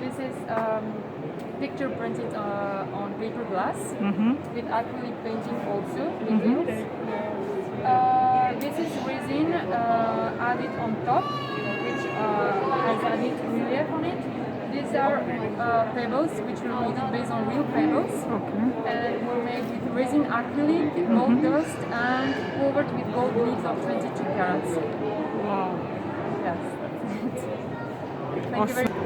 this is picture printed on paper glass with acrylic painting also. This is resin added on top, which has added relief on it. These are pebbles, which were made based on real pebbles, and were made with resin acrylic, gold dust, and covered with gold leaves of 22 carats. Wow. Yes, that's it. Thank you very much.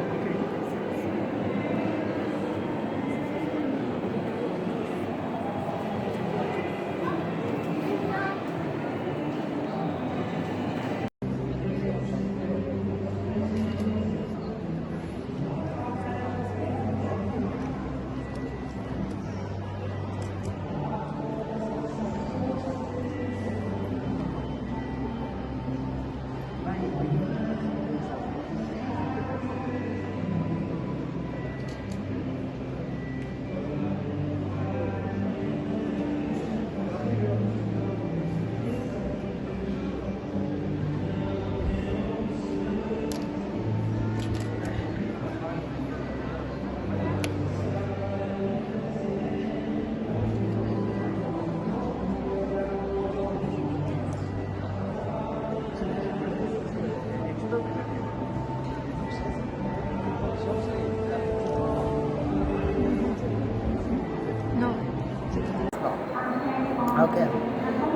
Okay,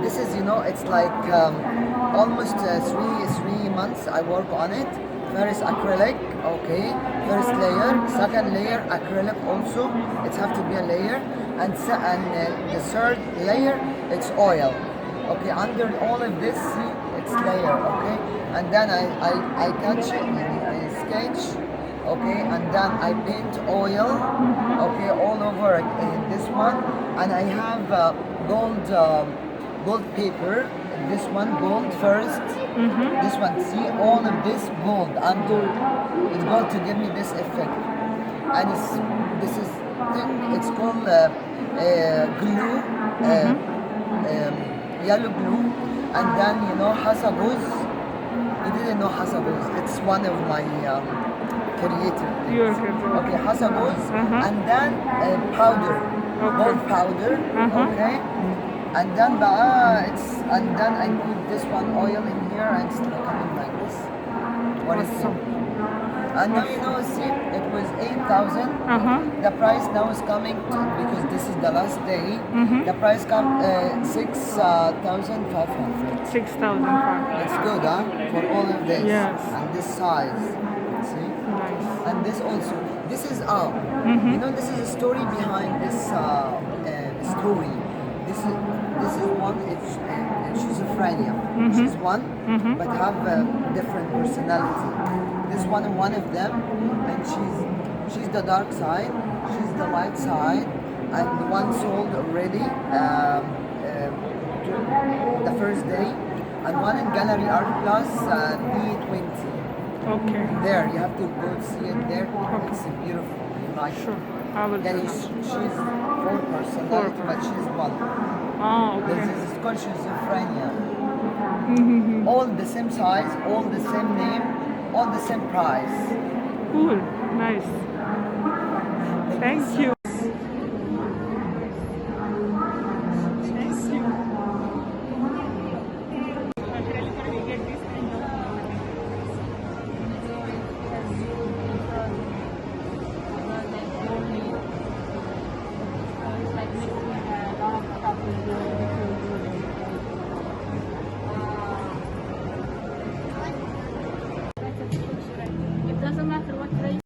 this is, it's like almost three months I work on it. First acrylic, okay, first layer, second layer acrylic also, it have to be a layer, and the third layer it's oil. Okay, under all of this, see, it's layer, okay, and then I catch it and I sketch, okay, and then I paint oil, okay, all over this one, and I have gold paper. This one gold first. This one, see, all of this gold under. It's going to give me this effect, and it's called glue, yellow glue, and then hasabuz. You didn't know hasabuz? It's one of my creative things. Okay, hasabuz, and then powder, gold powder. Okay. And then I put this one oil in here and it's coming like this. What is it? And now see, it was 8,000. The price now is coming because this is the last day. The price comes 6,500. 6,500. It's good, huh? For all of this. Yes. And this size. See? Nice. And this also. This is this is a story behind this story. This is one. It's schizophrenia. She's one, but have a different personality. This one of them, and she's the dark side. She's the light side, and the one sold already the first day, and one in Gallery Art Plus B20. Okay. There, you have to go see it there. It's beautiful. You like it. Sure. I will. Then she's four personality, but she's one. Oh, okay. This is called schizophrenia. All the same size, all the same name, all the same price. Cool. Nice. Thank you. It doesn't matter what race.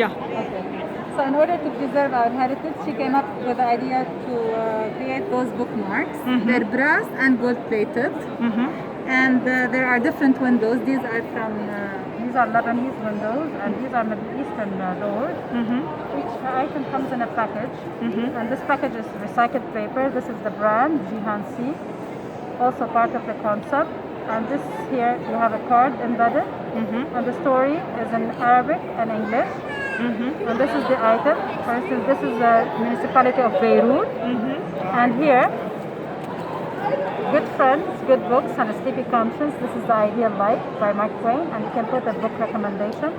Yeah. Okay. So in order to preserve our heritage, she came up with the idea to create those bookmarks. They're brass and gold plated. And there are different windows. These are Lebanese windows, and these are Middle Eastern doors. Each item comes in a package, and this package is recycled paper. This is the brand GHC, also part of the concept. And this here you have a card embedded, and the story is in Arabic and English. And this is the item. For instance, this is the municipality of Beirut, and here. Good Friends, Good Books, and a Sleepy Conscience. This is The Ideal Life by Mark Twain, and you can put a book recommendation.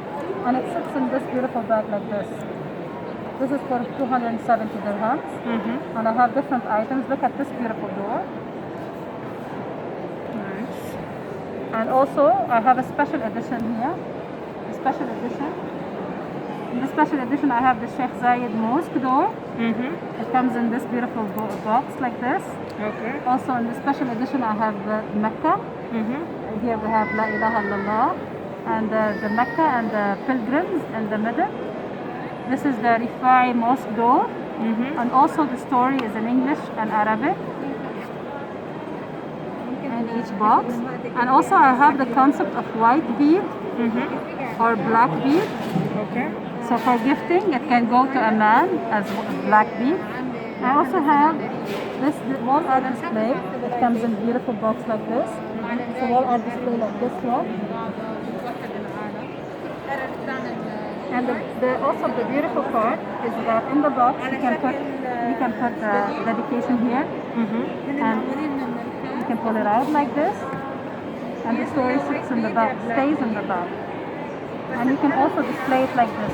And it sits in this beautiful bag like this. This is for 270 dirhams. And I have different items. Look at this beautiful door. Nice. And also, I have a special edition here. A special edition. In the special edition, I have the Sheikh Zayed Mosque door. It comes in this beautiful box like this. Okay. Also in the special edition, I have Mecca. Here we have La ilaha illallah, and the Mecca and the pilgrims in the middle. This is the Rifai Mosque door, and also the story is in English and Arabic in each box. And also I have the concept of white bead or black bead. Okay. So for gifting, it can go to a man as black bead. I also have this wall art display. It comes in a beautiful box like this. So wall art display like this one. And also the beautiful part is that in the box you can put dedication here, and you can pull it out like this, and the story sits in the back, stays in the back, and you can also display it like this.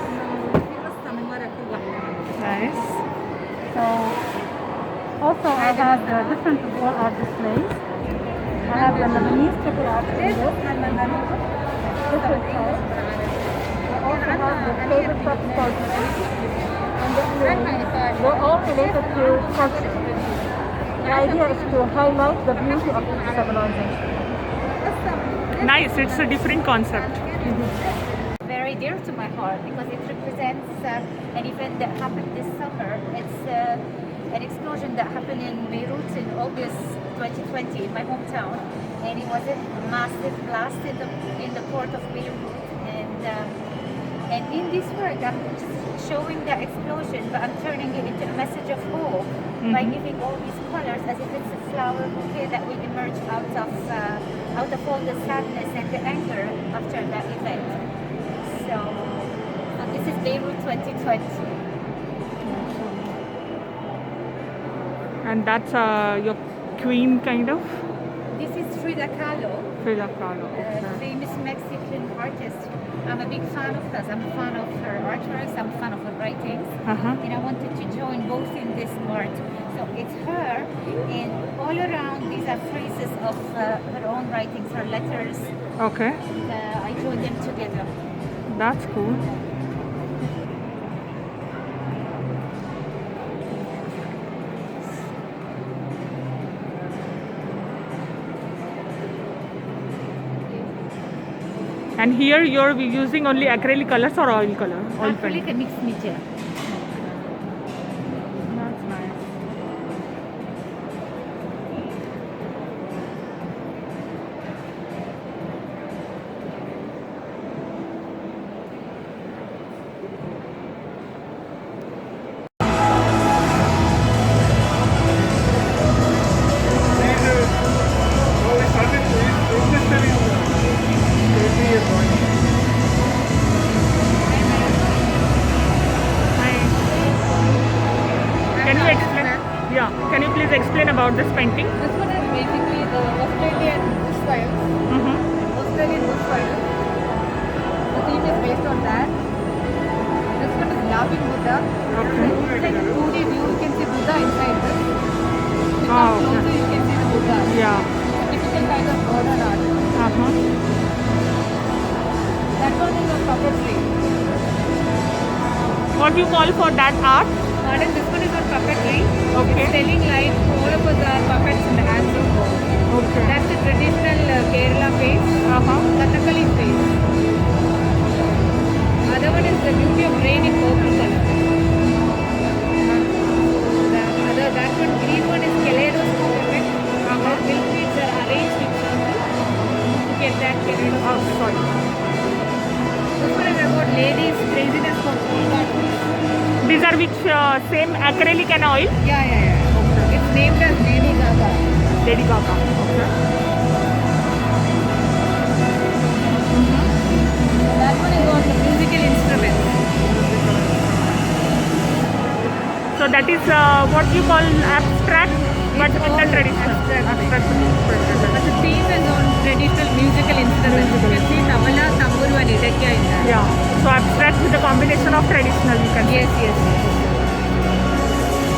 Nice. So also I have the different wall art displays. I have the Lebanese triple art windows, different types. I also have the favorite cup sculptures, and they're all related to culture. The idea is to highlight the beauty of each civilization. Nice. It's a different concept. Very dear to my heart because it represents an event that happened this summer. It's an explosion that happened in Beirut in August 2020 in my hometown, and it was a massive blast in the port of Beirut. And in this work, I'm just showing the explosion, but I'm turning it into a message of hope by giving all these colors as if it's a flower bouquet that will emerge out of all the sadness and the anger after that event. So this is Beirut 2020. And that's your queen, kind of? This is Frida Kahlo, Frida Kahlo. a famous Mexican artist. I'm a big fan of hers. I'm a fan of her artworks. I'm a fan of her writings. And I wanted to join both in this art. So it's her, and all around these are phrases of her own writings, her letters. Okay. I joined them together. That's cool. And here you're using only acrylic colors or oil color? Oil Acrylic paint. and mixed media. That's nice. Can you explain? Yeah. Can you please explain about this painting? This one is basically the Australian bush styles. Australian bush styles. The theme is based on that. This one is Laughing Buddha. Okay. It's like a 2D view. You can see Buddha inside this. If you Oh, come closer, you can see the Buddha. Yeah. Typical kind of modern art. That one is a puppetry. What do you call for that art? Pardon, this one is on puppetry. Okay. It's telling like all of us are puppets in the hands of God. Okay. That's the traditional Kerala face. Kathakali face. other one is the beauty of rain in purple color. That one, green one is kaleidoscope effect. Where milkweeds are arranged in circles to get that kaleidoscope. Oh, sorry. This one is about ladies' craziness for Worldart. These are which same acrylic and oil? Yeah. It's named as Lady Gaga. Lady Gaga. Okay. That one is on the musical instruments. So that is what you call abstract, but in the traditional. Abstract. But the theme is on traditional musical instruments. You can see tabla, tamburu and idakya in that. Yeah. So abstract with a combination of traditional, you can say. Yes.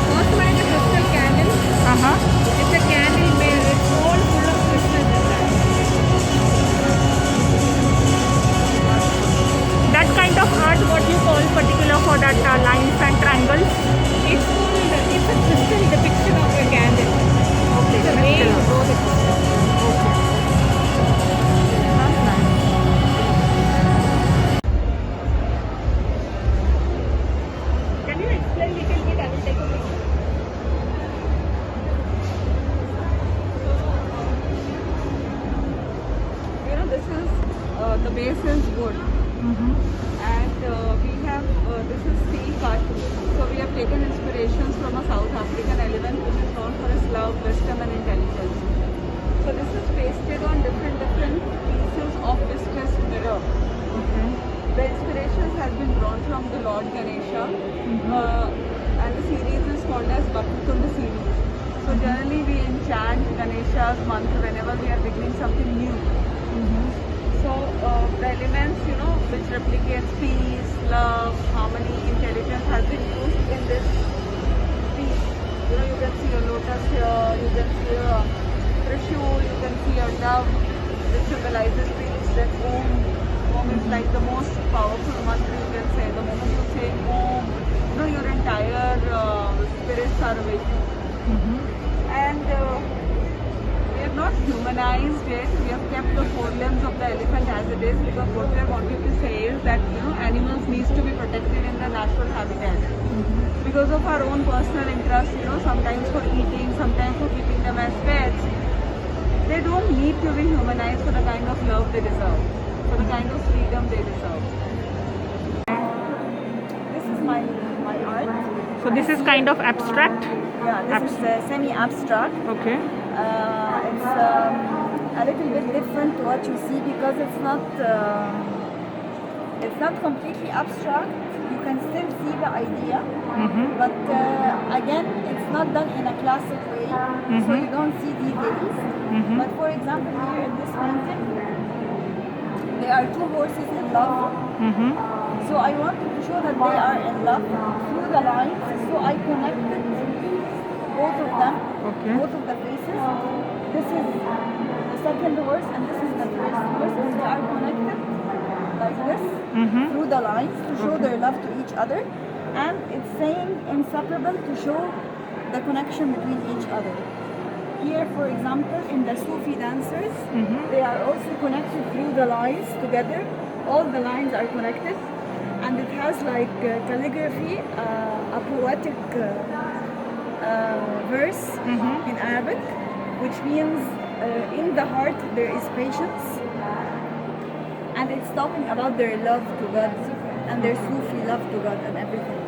First one is a crystal candle. It's a candle made, it's all full of crystals in that. That kind of art, what you call particular for that lines and triangles? It's a crystal depiction of a candle. Okay. It's a way to grow the crystal. Okay. That's nice. Can you explain little bit? I will take a look. This is the base is wood, and we have this is steel cut. So we have taken inspirations from a South African elephant which is known for its love, wisdom, and intelligence. So this is pasted on different pieces of viscous mirror. Okay. The inspirations has been drawn from the Lord Ganesha, and the series is called as Bhakti series. So generally we enchant Ganesha's mantra whenever we are beginning something new. So the elements, which replicates peace, love, harmony, intelligence has been used in this piece. You can see a lotus here, you can see a trishul, you can see a dove, which symbolizes peace. Then Om is like the most powerful mantra you can say. The moment you say Om, your entire spirits are awakened. And we have not humanized it. We have kept the four limbs of the elephant as it is, because what we are wanting to say is that animals needs to be protected in their natural habitat. Because of our own personal interest, sometimes for eating, sometimes for keeping them as pets, they don't need to be humanized for the kind of love they deserve, for the kind of freedom they deserve. This is my art. So this is kind of abstract? Yeah, this is semi-abstract. Okay. It's a little bit different to what you see because it's not completely abstract. You can still see the idea, but again, it's not done in a classic way, so you don't see details. But for example, here in this painting, there are two horses in love. So I wanted to show that they are in love through the lines. So I connected both of them, both of the faces. This is the second horse and this is the first horse, and they are connected like this through the lines to show their love to each other. And it's saying inseparable to show the connection between each other. Here, for example, in the Sufi dancers, they are also connected through the lines together. All the lines are connected, and it has like calligraphy, a poetic verse in Arabic, which means in the heart there is patience, and it's talking about their love to God and their Sufi love to God and everything.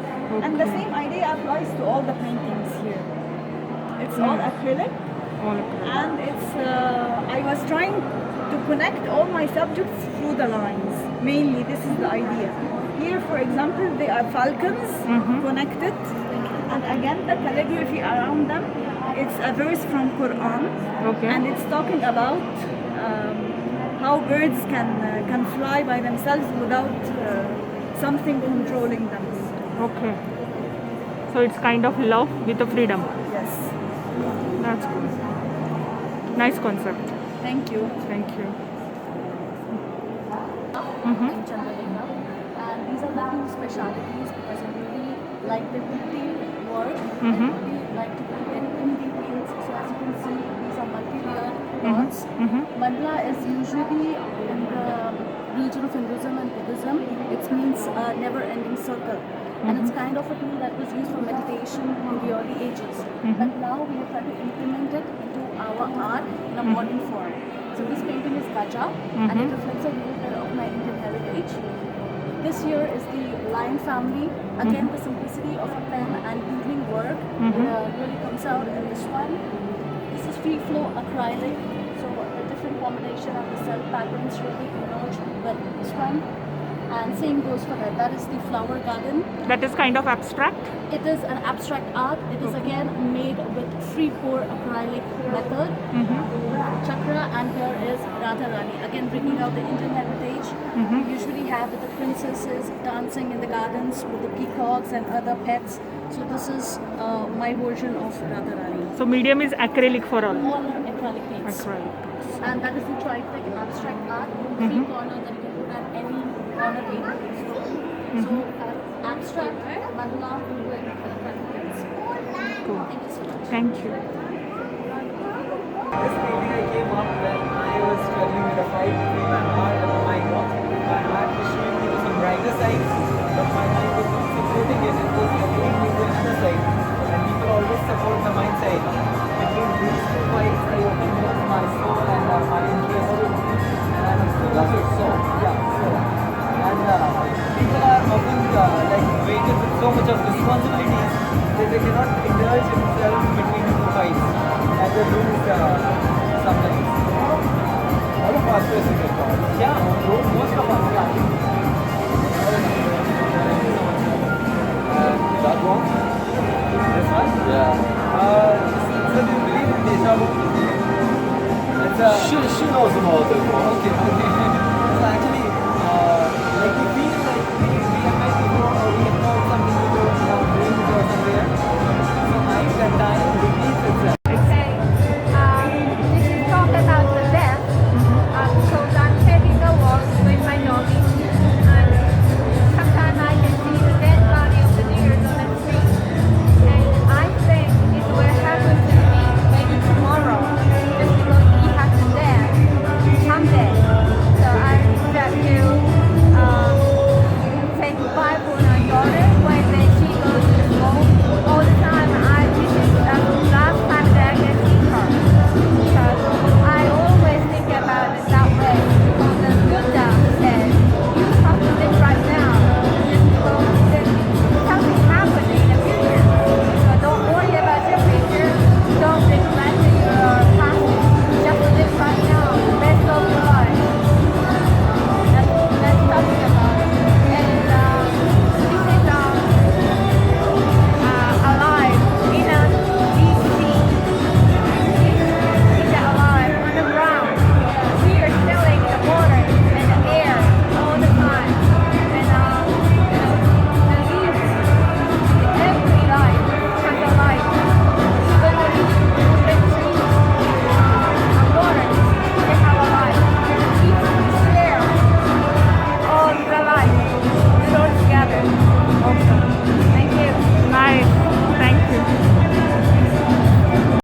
And the same idea applies to all the paintings here. It's all acrylic, and it's I was trying to connect all my subjects through the lines. Mainly, this is the idea. Here, for example, they are falcons connected, and again the calligraphy around them. It's a verse from Quran, and it's talking about how birds can fly by themselves without something controlling them. Okay. So it's kind of love with the freedom. Yes. That's cool. Nice concept. Thank you. Thank you. In Chandralekha, and these are the two specialities because I really like the detailed work. I really like to put in details. So as you can see, these are multi-layered plots. Mandala is usually in the religion of Hinduism and Buddhism, it means never-ending circle. And it's kind of a tool that was used for meditation in the early ages. But now we have tried to implement it into our art in a modern form. So this painting is Gaja, and it reflects a little bit of my Indian heritage. This here is the lion family. Again, the simplicity of a pen and doodling work really comes out in this one. This is free flow acrylic, so a different combination of the cell patterns really emerge with this one. And same goes for that. That is the flower garden. That is kind of abstract. It is an abstract art. It is again made with free pour acrylic method. Chakra, and here is Radha Rani. Again, bringing out the Indian heritage. We usually have the princesses dancing in the gardens with the peacocks and other pets. So this is my version of Radha Rani. So medium is acrylic for all. All are acrylic paints. Acrylic. And that is the triptych abstract art. Three corner that you can put at any corner table. So abstract, mandala, and acrylic paints. Cool. Thank you so much. Thank you. This painting I came up when I was struggling with a fight between my heart and my mind. My heart was showing me to some brighter sides, but my mind was not supporting it. It was pulling me to another side. And people always support the mind side. Between these two fights, I opened both my soul and my interest. And I'm a spiritual soul. Yeah, soul. And people are often weighted with so much of responsibilities that they cannot indulge themselves between the two fights. And they lose sometimes. All of us are secret thoughts. Yeah, most of us, yeah. That one? This one? Yeah. So do you believe in deja vu? It's she knows about it. Okay, okay.